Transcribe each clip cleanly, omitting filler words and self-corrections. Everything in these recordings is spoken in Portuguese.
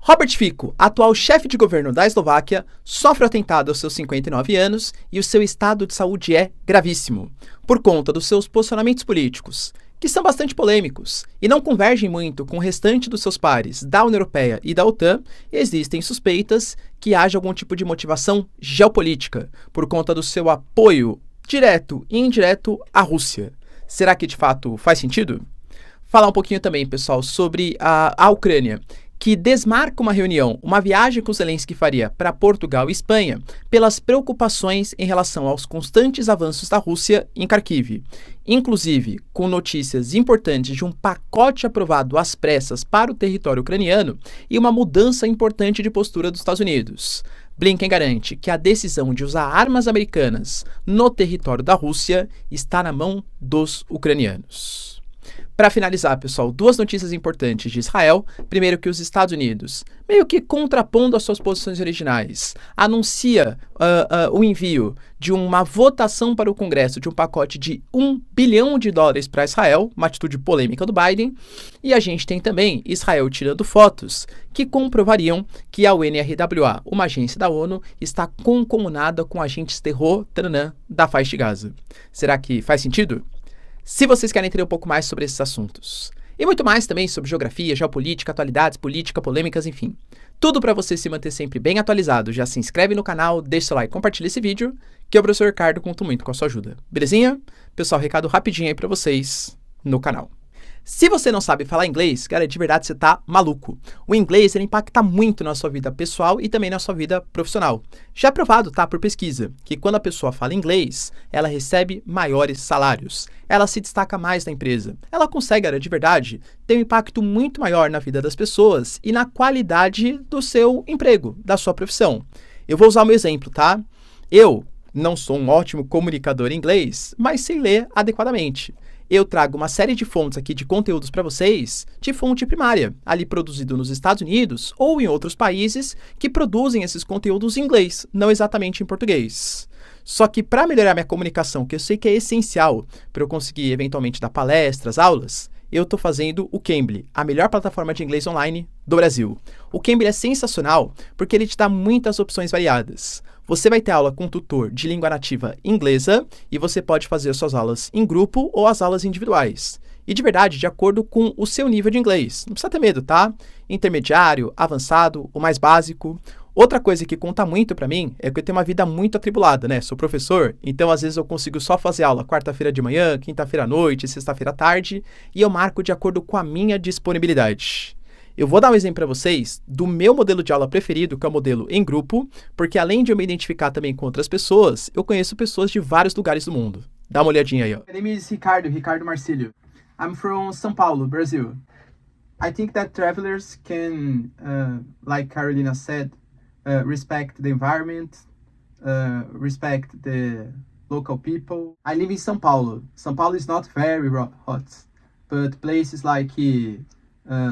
Robert Fico, atual chefe de governo da Eslováquia, sofre atentado aos seus 59 anos e o seu estado de saúde é gravíssimo, por conta dos seus posicionamentos políticos, que são bastante polêmicos e não convergem muito com o restante dos seus pares da União Europeia e da OTAN. Existem suspeitas que haja algum tipo de motivação geopolítica, por conta do seu apoio direto e indireto à Rússia. Será que de fato faz sentido? Falar um pouquinho também, pessoal, sobre a Ucrânia, que desmarca uma reunião, uma viagem que o Zelensky faria para Portugal e Espanha, pelas preocupações em relação aos constantes avanços da Rússia em Kharkiv, inclusive com notícias importantes de um pacote aprovado às pressas para o território ucraniano e uma mudança importante de postura dos Estados Unidos. Blinken garante que a decisão de usar armas americanas no território da Rússia está na mão dos ucranianos. Para finalizar, pessoal, duas notícias importantes de Israel. Primeiro, que os Estados Unidos, meio que contrapondo as suas posições originais, anuncia o envio de uma votação para o Congresso de um pacote de $1 bilhão para Israel, uma atitude polêmica do Biden. E a gente tem também Israel tirando fotos que comprovariam que a UNRWA, uma agência da ONU, está concomunada com agentes terror da faixa de Gaza. Será que faz sentido? Se vocês querem entender um pouco mais sobre esses assuntos, e muito mais também sobre geografia, geopolítica, atualidades, política, polêmicas, enfim, tudo para você se manter sempre bem atualizado, já se inscreve no canal, deixa seu like, compartilha esse vídeo, que eu, professor Ricardo, conto muito com a sua ajuda. Belezinha? Pessoal, recado rapidinho aí para vocês no canal. Se você não sabe falar inglês, cara, de verdade você tá maluco. O inglês, ele impacta muito na sua vida pessoal e também na sua vida profissional. Já provado, tá, por pesquisa, que quando a pessoa fala inglês, ela recebe maiores salários. Ela se destaca mais na empresa. Ela consegue, cara, de verdade, ter um impacto muito maior na vida das pessoas e na qualidade do seu emprego, da sua profissão. Eu vou usar o meu exemplo, tá? Eu não sou um ótimo comunicador em inglês, mas sei ler adequadamente. Eu trago uma série de fontes aqui de conteúdos para vocês, de fonte primária, ali produzido nos Estados Unidos ou em outros países que produzem esses conteúdos em inglês, não exatamente em português. Só que para melhorar minha comunicação, que eu sei que é essencial para eu conseguir eventualmente dar palestras, aulas, eu estou fazendo o Cambly, a melhor plataforma de inglês online do Brasil. O Cambly é sensacional porque ele te dá muitas opções variadas. Você vai ter aula com um tutor de língua nativa inglesa e você pode fazer as suas aulas em grupo ou as aulas individuais. E de verdade, de acordo com o seu nível de inglês. Não precisa ter medo, tá? Intermediário, avançado, o mais básico. Outra coisa que conta muito para mim é que eu tenho uma vida muito atribulada, né? Sou professor, então às vezes eu consigo só fazer aula quarta-feira de manhã, quinta-feira à noite, sexta-feira à tarde, e eu marco de acordo com a minha disponibilidade. Eu vou dar um exemplo para vocês do meu modelo de aula preferido, que é o modelo em grupo, porque além de eu me identificar também com outras pessoas, eu conheço pessoas de vários lugares do mundo. Dá uma olhadinha aí, ó. My name is Ricardo Marcílio. I'm from São Paulo, Brazil. I think that travelers can, like Carolina said, respect the environment, respect the local people. I live in São Paulo. São Paulo is not very hot, but places like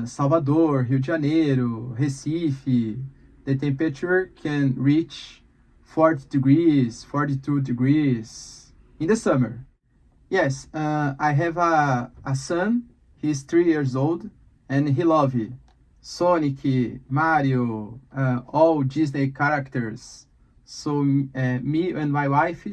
Salvador, Rio de Janeiro, Recife, the temperature can reach 40 degrees, 42 degrees in the summer. Yes, I have a son, he's 3 years old, and he loves Sonic, Mario, all Disney characters. So me and my wife,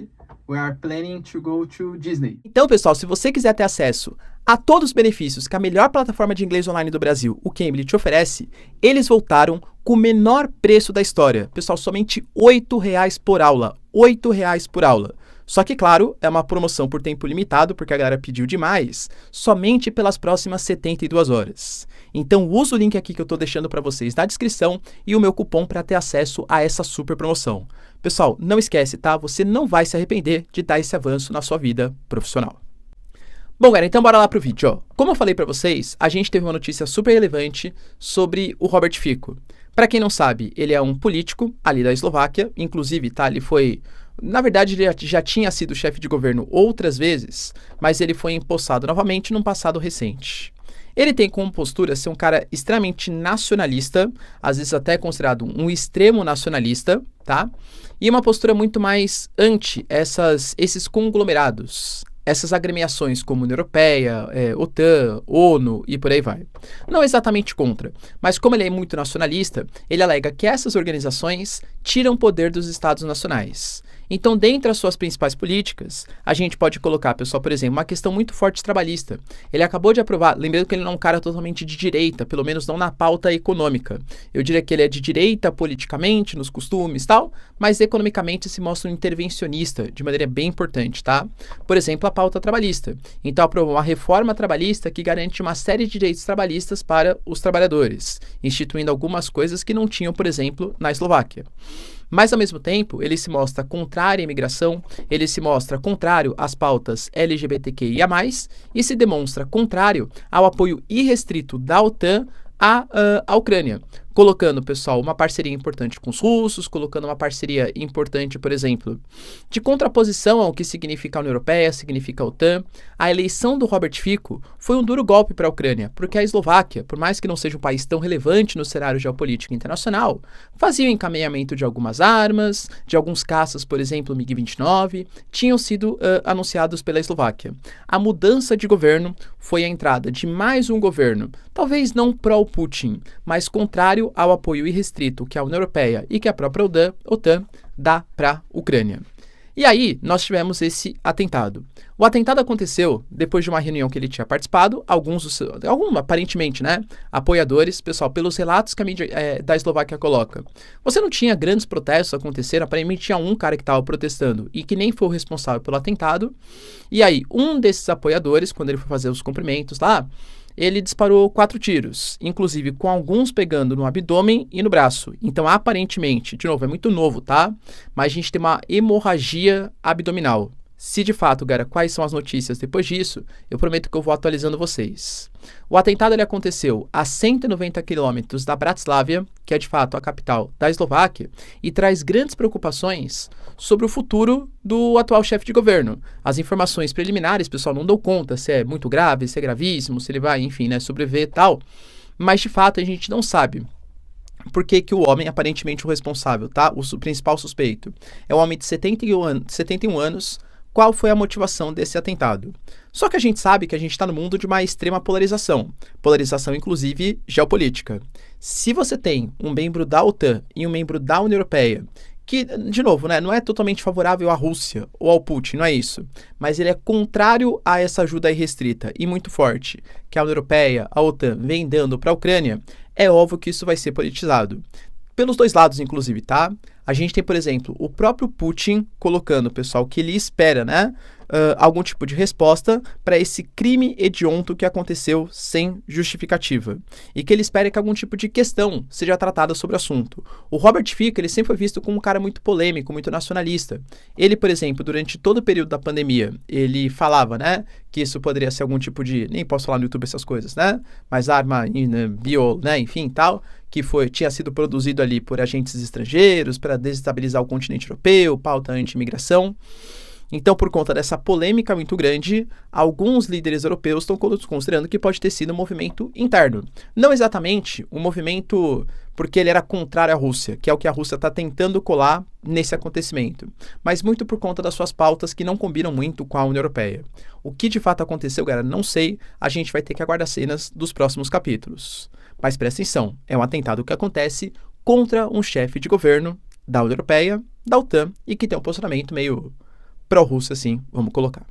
we are planning to go to Disney. Então, pessoal, se você quiser ter acesso a todos os benefícios que a melhor plataforma de inglês online do Brasil, o Cambly, te oferece, eles voltaram com o menor preço da história. Pessoal, somente R$ 8,00 por aula. R$ 8,00 por aula. Só que, claro, é uma promoção por tempo limitado, porque a galera pediu demais, somente pelas próximas 72 horas. Então, usa o link aqui que eu estou deixando para vocês na descrição e o meu cupom para ter acesso a essa super promoção. Pessoal, não esquece, tá? Você não vai se arrepender de dar esse avanço na sua vida profissional. Bom, galera, então bora lá pro vídeo, ó. Como eu falei para vocês, a gente teve uma notícia super relevante sobre o Robert Fico. Para quem não sabe, ele é um político ali da Eslováquia, inclusive, tá? Ele foi... Na verdade, ele já tinha sido chefe de governo outras vezes, mas ele foi empossado novamente num passado recente. Ele tem como postura ser um cara extremamente nacionalista, às vezes até considerado um extremo nacionalista, tá? E uma postura muito mais anti esses conglomerados essas agremiações como União Europeia, OTAN, ONU e por aí vai. Não exatamente contra, mas como ele é muito nacionalista, ele alega que essas organizações tiram poder dos Estados nacionais. Então, dentre as suas principais políticas, a gente pode colocar, pessoal, por exemplo, uma questão muito forte trabalhista. Ele acabou de aprovar, lembrando que ele não é um cara totalmente de direita, pelo menos não na pauta econômica. Eu diria que ele é de direita politicamente, nos costumes e tal, mas economicamente se mostra um intervencionista de maneira bem importante, tá? Por exemplo, a pauta trabalhista. Então, aprovou uma reforma trabalhista que garante uma série de direitos trabalhistas para os trabalhadores, instituindo algumas coisas que não tinham, por exemplo, na Eslováquia. Mas, ao mesmo tempo, ele se mostra contrário à imigração, ele se mostra contrário às pautas LGBTQIA+, e se demonstra contrário ao apoio irrestrito da OTAN à Ucrânia, colocando, pessoal, uma parceria importante com os russos, colocando uma parceria importante, por exemplo, de contraposição ao que significa a União Europeia, significa a OTAN. A eleição do Robert Fico foi um duro golpe para a Ucrânia, porque a Eslováquia, por mais que não seja um país tão relevante no cenário geopolítico internacional, fazia o encaminhamento de algumas armas, de alguns caças, por exemplo, MiG-29, tinham sido anunciados pela Eslováquia. A mudança de governo foi a entrada de mais um governo, talvez não pró-Putin, mas contrário ao apoio irrestrito que a União Europeia e que a própria OTAN dá para a Ucrânia. E aí, nós tivemos esse atentado. O atentado aconteceu depois de uma reunião que ele tinha participado, alguns aparentemente, né, apoiadores, pessoal, pelos relatos que a mídia da Eslováquia coloca. Você não tinha grandes protestos acontecendo, aparentemente tinha um cara que estava protestando e que nem foi o responsável pelo atentado. E aí, um desses apoiadores, quando ele foi fazer os cumprimentos lá, ele disparou 4 tiros, inclusive com alguns pegando no abdômen e no braço. Então, aparentemente, de novo, é muito novo, tá? Mas a gente tem uma hemorragia abdominal. Se de fato, galera, quais são as notícias depois disso, eu prometo que eu vou atualizando vocês. O atentado ele aconteceu a 190 quilômetros da Bratislava, que é de fato a capital da Eslováquia, e traz grandes preocupações sobre o futuro do atual chefe de governo. As informações preliminares, pessoal, não dão conta se é muito grave, se é gravíssimo, se ele vai, enfim, né, sobreviver e tal, mas de fato a gente não sabe. Por que que o homem, aparentemente o responsável, tá? O principal suspeito, é um homem de 71 anos. Qual foi a motivação desse atentado? Só que a gente sabe que a gente está no mundo de uma extrema polarização inclusive geopolítica. Se você tem um membro da OTAN e um membro da União Europeia, que, de novo, né, não é totalmente favorável à Rússia ou ao Putin, não é isso, mas ele é contrário a essa ajuda irrestrita e muito forte que a União Europeia, a OTAN, vem dando para a Ucrânia, é óbvio que isso vai ser politizado. Pelos dois lados, inclusive, tá? A gente tem, por exemplo, o próprio Putin colocando, pessoal, que ele espera, né, algum tipo de resposta para esse crime hediondo que aconteceu sem justificativa. E que ele espera que algum tipo de questão seja tratada sobre o assunto. O Robert Fico, ele sempre foi visto como um cara muito polêmico, muito nacionalista. Ele, por exemplo, durante todo o período da pandemia, ele falava, né, que isso poderia ser algum tipo de, nem posso falar no YouTube essas coisas, né, mas arma bio, né, enfim, tal, que tinha sido produzido ali por agentes estrangeiros para desestabilizar o continente europeu, pauta anti-imigração. Então, por conta dessa polêmica muito grande, alguns líderes europeus estão considerando que pode ter sido um movimento interno. Não exatamente um movimento porque ele era contrário à Rússia, que é o que a Rússia está tentando colar nesse acontecimento, mas muito por conta das suas pautas que não combinam muito com a União Europeia. O que de fato aconteceu, galera, não sei, a gente vai ter que aguardar cenas dos próximos capítulos. Mas presta atenção, é um atentado que acontece contra um chefe de governo da União Europeia, da OTAN, e que tem um posicionamento meio pró-Rússia, assim, vamos colocar.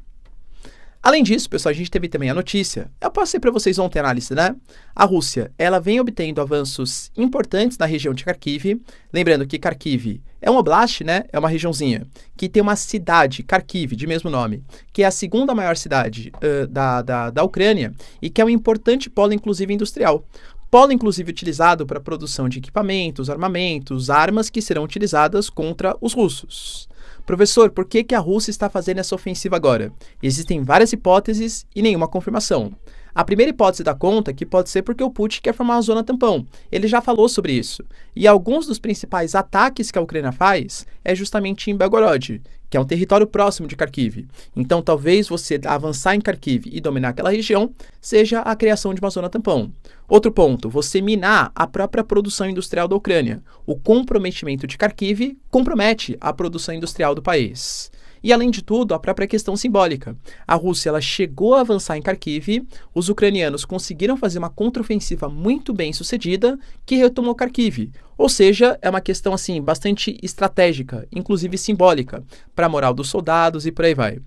Além disso, pessoal, a gente teve também a notícia, eu passei para vocês ontem a análise, né? A Rússia, ela vem obtendo avanços importantes na região de Kharkiv, lembrando que Kharkiv é um oblast, né? É uma regiãozinha que tem uma cidade, Kharkiv, de mesmo nome, que é a segunda maior cidade da Ucrânia e que é um importante polo, inclusive, industrial. Polo, inclusive, utilizado para a produção de equipamentos, armamentos, armas que serão utilizadas contra os russos. Professor, por que a Rússia está fazendo essa ofensiva agora? Existem várias hipóteses e nenhuma confirmação. A primeira hipótese dá conta que pode ser porque o Putin quer formar uma zona tampão. Ele já falou sobre isso. E alguns dos principais ataques que a Ucrânia faz é justamente em Belgorod, que é um território próximo de Kharkiv. Então, talvez você avançar em Kharkiv e dominar aquela região seja a criação de uma zona tampão. Outro ponto, você minar a própria produção industrial da Ucrânia. O comprometimento de Kharkiv compromete a produção industrial do país. E além de tudo, a própria questão simbólica. A Rússia ela chegou a avançar em Kharkiv, os ucranianos conseguiram fazer uma contraofensiva muito bem sucedida que retomou Kharkiv. Ou seja, é uma questão assim bastante estratégica, inclusive simbólica, para a moral dos soldados e por aí vai.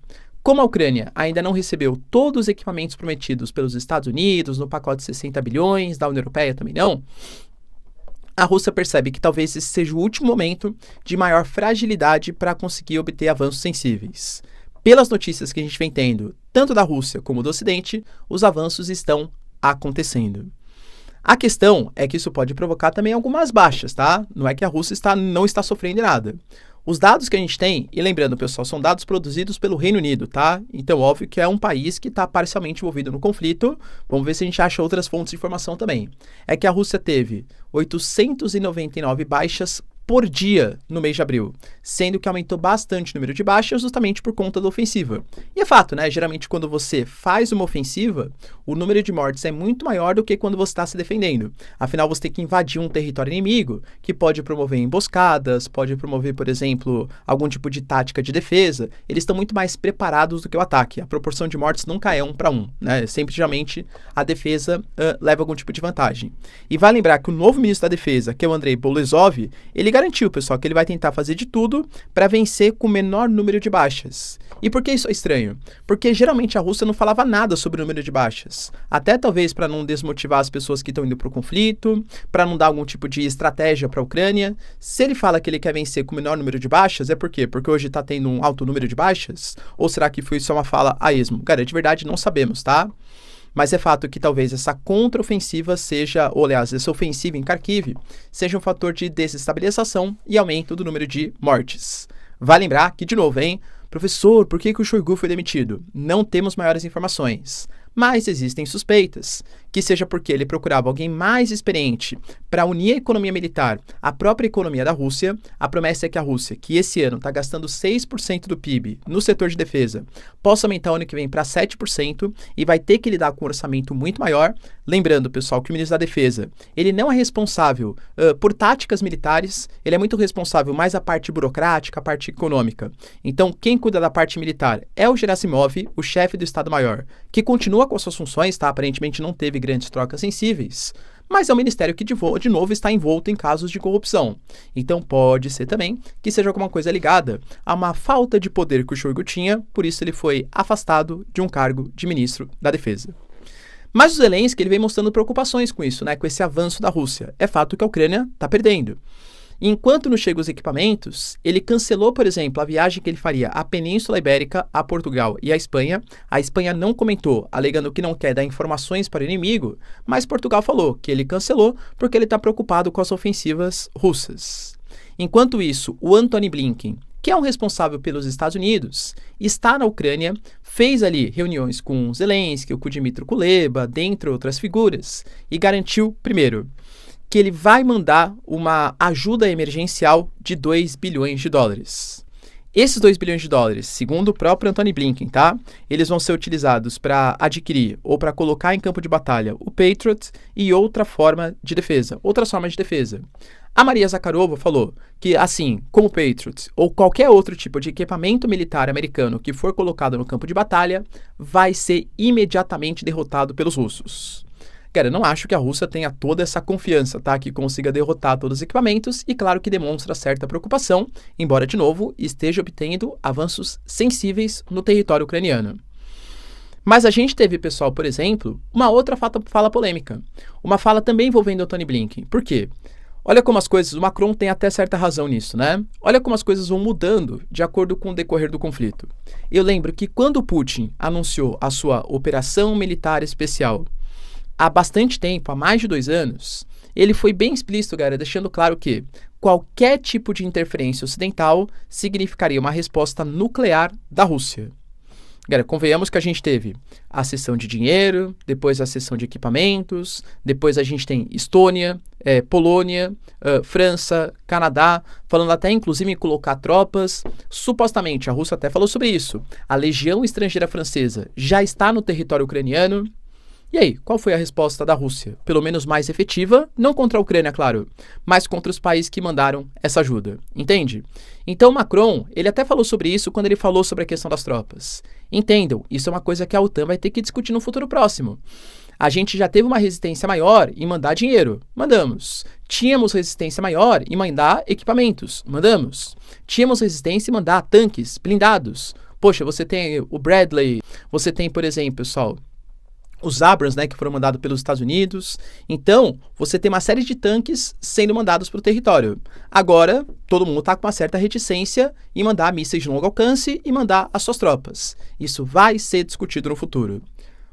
Como a Ucrânia ainda não recebeu todos os equipamentos prometidos pelos Estados Unidos no pacote de 60 bilhões, da União Europeia também não, a Rússia percebe que talvez esse seja o último momento de maior fragilidade para conseguir obter avanços sensíveis. Pelas notícias que a gente vem tendo, tanto da Rússia como do Ocidente, os avanços estão acontecendo. A questão é que isso pode provocar também algumas baixas, tá? Não é que a Rússia não está sofrendo nada. Os dados que a gente tem, e lembrando, pessoal, são dados produzidos pelo Reino Unido, tá? Então, óbvio que é um país que está parcialmente envolvido no conflito. Vamos ver se a gente acha outras fontes de informação também. É que a Rússia teve 899 baixas por dia no mês de abril, sendo que aumentou bastante o número de baixas justamente por conta da ofensiva. E é fato, né? Geralmente quando você faz uma ofensiva, o número de mortes é muito maior do que quando você está se defendendo. Afinal, você tem que invadir um território inimigo, que pode promover emboscadas, pode promover, por exemplo, algum tipo de tática de defesa. Eles estão muito mais preparados do que o ataque. A proporção de mortes nunca é 1 para 1, né? Sempre, geralmente, a defesa leva algum tipo de vantagem. E vai lembrar que o novo ministro da Defesa, que é o Andrei Bolesov, ele garantiu, pessoal, que ele vai tentar fazer de tudo para vencer com o menor número de baixas. E por que isso é estranho? Porque geralmente a Rússia não falava nada sobre o número de baixas. Até talvez para não desmotivar as pessoas que estão indo para o conflito, para não dar algum tipo de estratégia para a Ucrânia. Se ele fala que ele quer vencer com o menor número de baixas, é por quê? Porque hoje está tendo um alto número de baixas? Ou será que foi só uma fala a esmo? Cara, de verdade não sabemos, tá? Mas é fato que talvez essa contraofensiva seja, ou aliás, essa ofensiva em Kharkiv, seja um fator de desestabilização e aumento do número de mortes. Vai lembrar que, de novo, hein? Professor, por que o Shoigu foi demitido? Não temos maiores informações. Mas existem suspeitas, que seja porque ele procurava alguém mais experiente para unir a economia militar à própria economia da Rússia. A promessa é que a Rússia, que esse ano está gastando 6% do PIB no setor de defesa, possa aumentar o ano que vem para 7% e vai ter que lidar com um orçamento muito maior. Lembrando, pessoal, que o ministro da Defesa, ele não é responsável por táticas militares, ele é muito responsável mais a parte burocrática, a parte econômica. Então, quem cuida da parte militar é o Gerasimov, o chefe do Estado-Maior, que continua com suas funções, tá? Aparentemente não teve grandes trocas sensíveis, mas é um ministério que, de novo, está envolto em casos de corrupção. Então pode ser também que seja alguma coisa ligada a uma falta de poder que o Shoigu tinha, por isso ele foi afastado de um cargo de ministro da Defesa. Mas o Zelensky ele vem mostrando preocupações com isso, né? Com esse avanço da Rússia. É fato que a Ucrânia está perdendo. Enquanto não chegam os equipamentos, ele cancelou, por exemplo, a viagem que ele faria à Península Ibérica, a Portugal e à Espanha. A Espanha não comentou, alegando que não quer dar informações para o inimigo, mas Portugal falou que ele cancelou porque ele está preocupado com as ofensivas russas. Enquanto isso, o Antony Blinken, que é um responsável pelos Estados Unidos, está na Ucrânia, fez ali reuniões com Zelensky, com o Dmytro Kuleba, dentre outras figuras, e garantiu, primeiro, que ele vai mandar uma ajuda emergencial de 2 bilhões de dólares. Esses 2 bilhões de dólares, segundo o próprio Antony Blinken, tá? Eles vão ser utilizados para adquirir ou para colocar em campo de batalha o Patriot e outra forma de defesa, outras formas de defesa. A Maria Zakharova falou que, assim como o Patriot ou qualquer outro tipo de equipamento militar americano que for colocado no campo de batalha, vai ser imediatamente derrotado pelos russos. Cara, eu não acho que a Rússia tenha toda essa confiança, tá? Que consiga derrotar todos os equipamentos e, claro, que demonstra certa preocupação, embora, de novo, esteja obtendo avanços sensíveis no território ucraniano. Mas a gente teve, pessoal, por exemplo, uma outra fala polêmica. Uma fala também envolvendo o Tony Blinken. Por quê? Olha como as coisas, o Macron tem até certa razão nisso, né? Olha como as coisas vão mudando de acordo com o decorrer do conflito. Eu lembro que quando o Putin anunciou a sua operação militar especial, há bastante tempo, há mais de 2 anos, ele foi bem explícito, galera, deixando claro que qualquer tipo de interferência ocidental significaria uma resposta nuclear da Rússia. Galera, convenhamos que a gente teve a cessão de dinheiro, depois a cessão de equipamentos, depois a gente tem Estônia, Polônia, França, Canadá, falando até inclusive em colocar tropas. Supostamente, a Rússia até falou sobre isso. A Legião Estrangeira Francesa já está no território ucraniano. E aí, qual foi a resposta da Rússia? Pelo menos mais efetiva, não contra a Ucrânia, claro, mas contra os países que mandaram essa ajuda, entende? Então Macron, ele até falou sobre isso quando ele falou sobre a questão das tropas. Entendam, isso é uma coisa que a OTAN vai ter que discutir no futuro próximo. A gente já teve uma resistência maior em mandar dinheiro. Mandamos. Tínhamos resistência maior em mandar equipamentos. Mandamos. Tínhamos resistência em mandar tanques blindados. Poxa, você tem o Bradley, você tem, por exemplo, pessoal, os Abrams, né, que foram mandados pelos Estados Unidos. Então, você tem uma série de tanques sendo mandados para o território. Agora, todo mundo está com uma certa reticência em mandar mísseis de longo alcance e mandar as suas tropas. Isso vai ser discutido no futuro.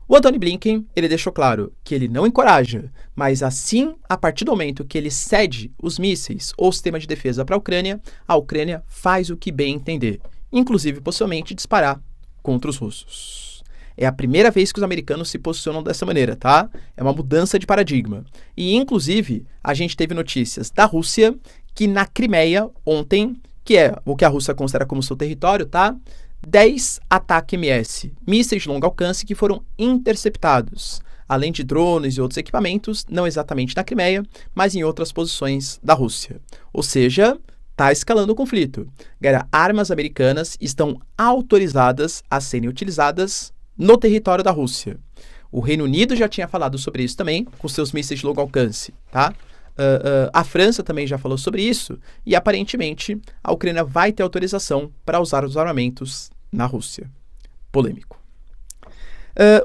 O Antony Blinken, ele deixou claro que ele não encoraja, mas assim, a partir do momento que ele cede os mísseis ou o sistema de defesa para a Ucrânia faz o que bem entender, inclusive possivelmente disparar contra os russos. É a primeira vez que os americanos se posicionam dessa maneira, tá? É uma mudança de paradigma. E, inclusive, a gente teve notícias da Rússia que na Crimeia, ontem, que é o que a Rússia considera como seu território, tá? 10 ATACMS, mísseis de longo alcance que foram interceptados, além de drones e outros equipamentos, não exatamente na Crimeia, mas em outras posições da Rússia. Ou seja, está escalando o conflito. Armas americanas estão autorizadas a serem utilizadas no território da Rússia. O Reino Unido já tinha falado sobre isso também, com seus mísseis de longo alcance, tá? A França também já falou sobre isso e, aparentemente, a Ucrânia vai ter autorização para usar os armamentos na Rússia. Polêmico.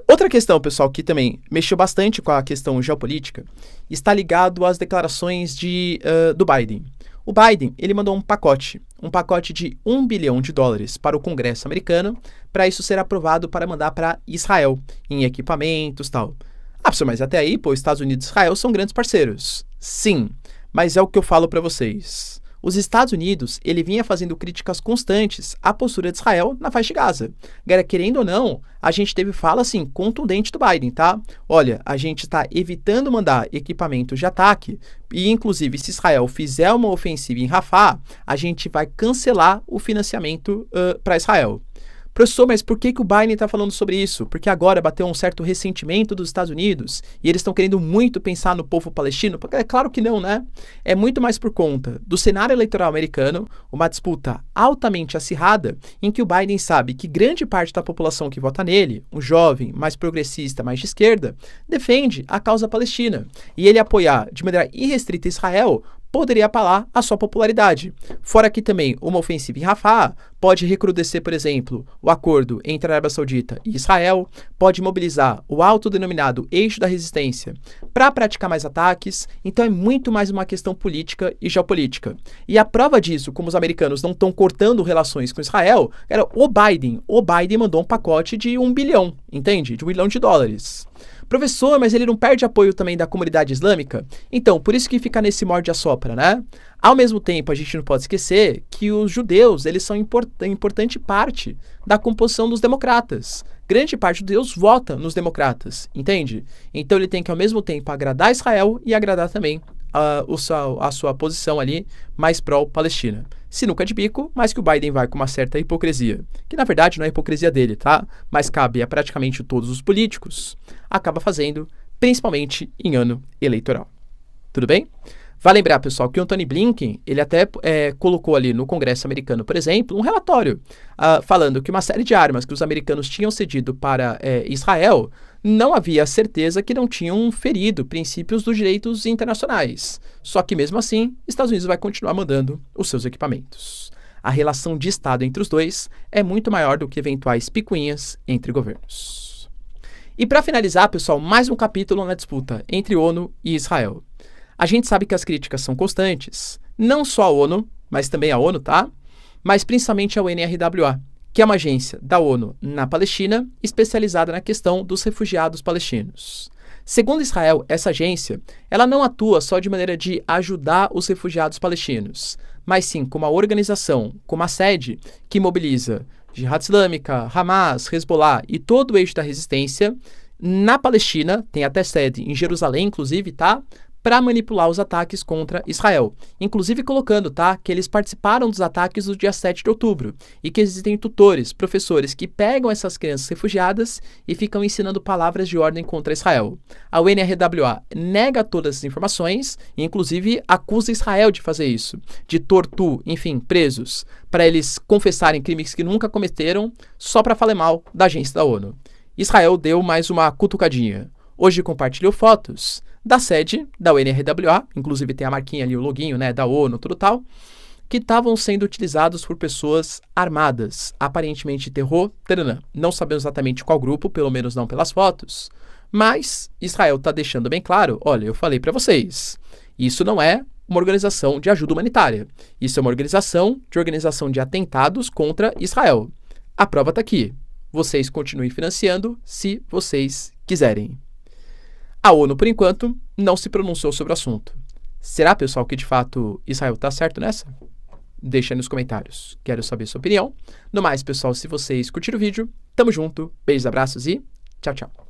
Outra questão, pessoal, que também mexeu bastante com a questão geopolítica, está ligado às declarações do Biden. O Biden, ele mandou um pacote de $1 bilhão para o Congresso americano, para isso ser aprovado para mandar para Israel, em equipamentos e tal. Mas até aí, Estados Unidos e Israel são grandes parceiros. Sim, mas é o que eu falo para vocês. Os Estados Unidos, ele vinha fazendo críticas constantes à postura de Israel na faixa de Gaza. Querendo ou não, a gente teve fala, assim, contundente do Biden, tá? Olha, a gente está evitando mandar equipamentos de ataque e, inclusive, se Israel fizer uma ofensiva em Rafah, a gente vai cancelar o financiamento para Israel. Professor, mas por que o Biden está falando sobre isso? Porque agora bateu um certo ressentimento dos Estados Unidos e eles estão querendo muito pensar no povo palestino? É claro que não, né? É muito mais por conta do cenário eleitoral americano, uma disputa altamente acirrada, em que o Biden sabe que grande parte da população que vota nele, um jovem, mais progressista, mais de esquerda, defende a causa palestina. E ele apoiar de maneira irrestrita Israel poderia abalar a sua popularidade. Fora que também uma ofensiva em Rafah pode recrudescer, por exemplo, o acordo entre a Arábia Saudita e Israel, pode mobilizar o autodenominado eixo da resistência para praticar mais ataques, então é muito mais uma questão política e geopolítica. E a prova disso, como os americanos não estão cortando relações com Israel, era o Biden. O Biden mandou um pacote de $1 bilhão, entende? De $1 bilhão. Professor, mas ele não perde apoio também da comunidade islâmica? Então, por isso que fica nesse morde-a-sopra, né? Ao mesmo tempo, a gente não pode esquecer que os judeus, eles são importante parte da composição dos democratas. Grande parte dos judeus vota nos democratas, entende? Então ele tem que, ao mesmo tempo, agradar Israel e agradar também a sua posição ali mais pró-Palestina. Sinuca de bico, mas que o Biden vai com uma certa hipocrisia, que na verdade não é hipocrisia dele, tá? Mas cabe a praticamente todos os políticos, acaba fazendo, principalmente em ano eleitoral. Tudo bem? Vale lembrar, pessoal, que o Antony Blinken, ele até colocou ali no Congresso americano, por exemplo, um relatório falando que uma série de armas que os americanos tinham cedido para Israel não havia certeza que não tinham ferido princípios dos direitos internacionais. Só que mesmo assim, Estados Unidos vai continuar mandando os seus equipamentos. A relação de Estado entre os dois é muito maior do que eventuais picuinhas entre governos. E para finalizar, pessoal, mais um capítulo na disputa entre ONU e Israel. A gente sabe que as críticas são constantes, não só a ONU, mas também a ONU, tá? Mas principalmente a UNRWA, que é uma agência da ONU na Palestina, especializada na questão dos refugiados palestinos. Segundo Israel, essa agência, ela não atua só de maneira de ajudar os refugiados palestinos, mas sim como uma organização, como uma sede que mobiliza Jihad Islâmica, Hamas, Hezbollah e todo o eixo da resistência na Palestina, tem até sede em Jerusalém, inclusive, tá? para manipular os ataques contra Israel. Inclusive colocando, que eles participaram dos ataques do dia 7 de outubro e que existem tutores, professores que pegam essas crianças refugiadas e ficam ensinando palavras de ordem contra Israel. A UNRWA nega todas as informações e inclusive acusa Israel de fazer isso, de torturar, enfim, presos, para eles confessarem crimes que nunca cometeram só para falar mal da agência da ONU. Israel deu mais uma cutucadinha. Hoje compartilhou fotos da sede da UNRWA, inclusive tem a marquinha ali, o loginho, da ONU, tudo tal, que estavam sendo utilizados por pessoas armadas, aparentemente terror, não sabemos exatamente qual grupo, pelo menos não pelas fotos, mas Israel está deixando bem claro, olha, eu falei para vocês, isso não é uma organização de ajuda humanitária, isso é uma organização de atentados contra Israel. A prova está aqui, vocês continuem financiando se vocês quiserem. A ONU, por enquanto, não se pronunciou sobre o assunto. Será, pessoal, que de fato Israel está certo nessa? Deixa aí nos comentários. Quero saber sua opinião. No mais, pessoal, se vocês curtiram o vídeo, tamo junto, beijos, abraços e tchau, tchau.